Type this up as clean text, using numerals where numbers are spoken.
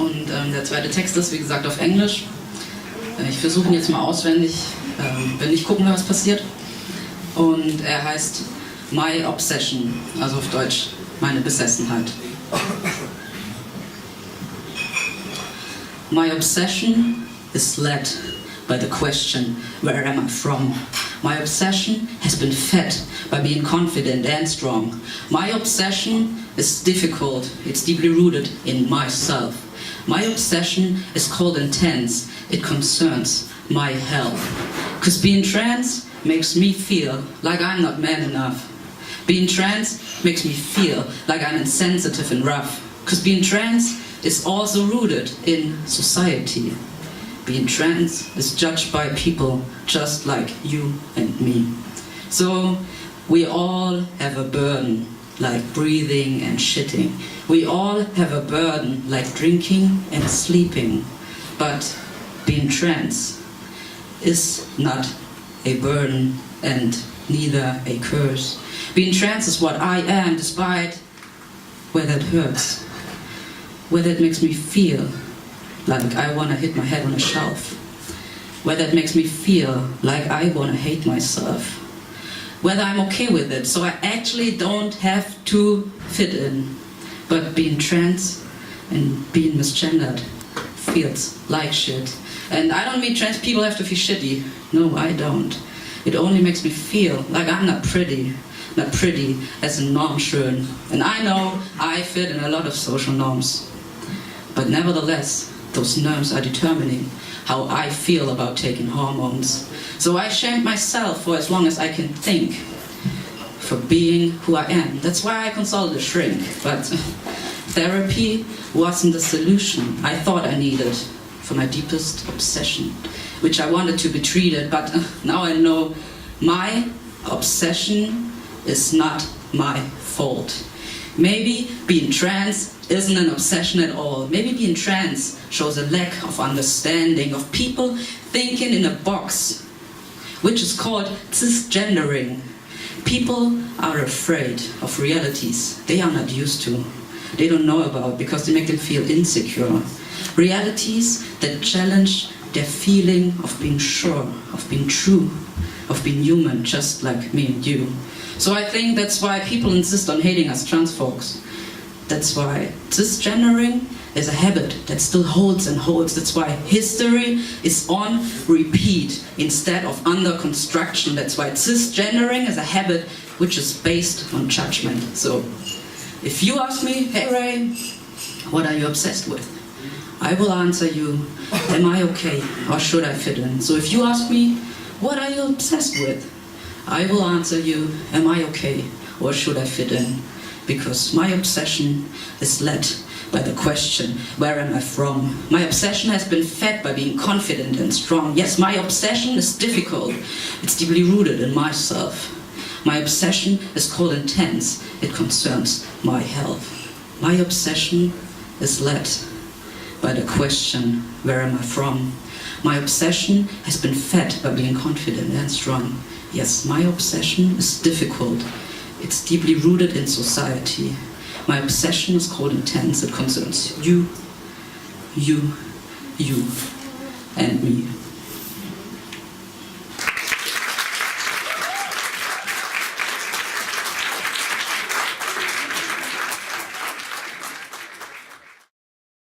und der zweite Text ist, wie gesagt, auf Englisch. Ich versuche ihn jetzt mal auswendig, wenn nicht, gucken wir, was passiert. Und er heißt My Obsession, also auf Deutsch meine Besessenheit. My obsession is led by the question, where am I from? My obsession has been fed by being confident and strong. My obsession is difficult, it's deeply rooted in myself. My obsession is cold and tense, it concerns my health. 'Cause being trans makes me feel like I'm not man enough. Being trans makes me feel like I'm insensitive and rough. 'Cause being trans is also rooted in society. Being trans is judged by people just like you and me. So we all have a burden, like breathing and shitting. We all have a burden, like drinking and sleeping. But being trans is not a burden and neither a curse. Being trans is what I am, despite where that hurts, where that makes me feel like I want to hit my head on a shelf, where that makes me feel like I want to hate myself, whether I'm okay with it, so I actually don't have to fit in. But being trans and being misgendered feels like shit. And I don't mean trans people have to feel shitty. No, I don't. It only makes me feel like I'm not pretty as a norm schön. And I know I fit in a lot of social norms. But nevertheless, those norms are determining how I feel about taking hormones. So I shamed myself for as long as I can think, for being who I am. That's why I consulted a shrink. But therapy wasn't the solution I thought I needed for my deepest obsession, which I wanted to be treated. But now I know my obsession is not my fault. Maybe being trans isn't an obsession at all. Maybe being trans shows a lack of understanding of people thinking in a box, which is called cisgendering. People are afraid of realities they are not used to, they don't know about, because they make them feel insecure. Realities that challenge their feeling of being sure, of being true, of being human, just like me and you. So I think that's why people insist on hating us trans folks. That's why cisgendering is a habit that still holds and holds. That's why history is on repeat instead of under construction. That's why cisgendering is a habit which is based on judgment. So if you ask me, hey Ray, what are you obsessed with? I will answer you, am I okay or should I fit in? So if you ask me, what are you obsessed with? I will answer you, am I okay or should I fit in? Because my obsession is led by the question, where am I from? My obsession has been fed by being confident and strong. Yes, my obsession is difficult. It's deeply rooted in myself. My obsession is cold and tense. It concerns my health. My obsession is led by the question, where am I from? My obsession has been fed by being confident and strong. Yes, my obsession is difficult. It's deeply rooted in society. My obsession is cold and tense. It concerns you, and me.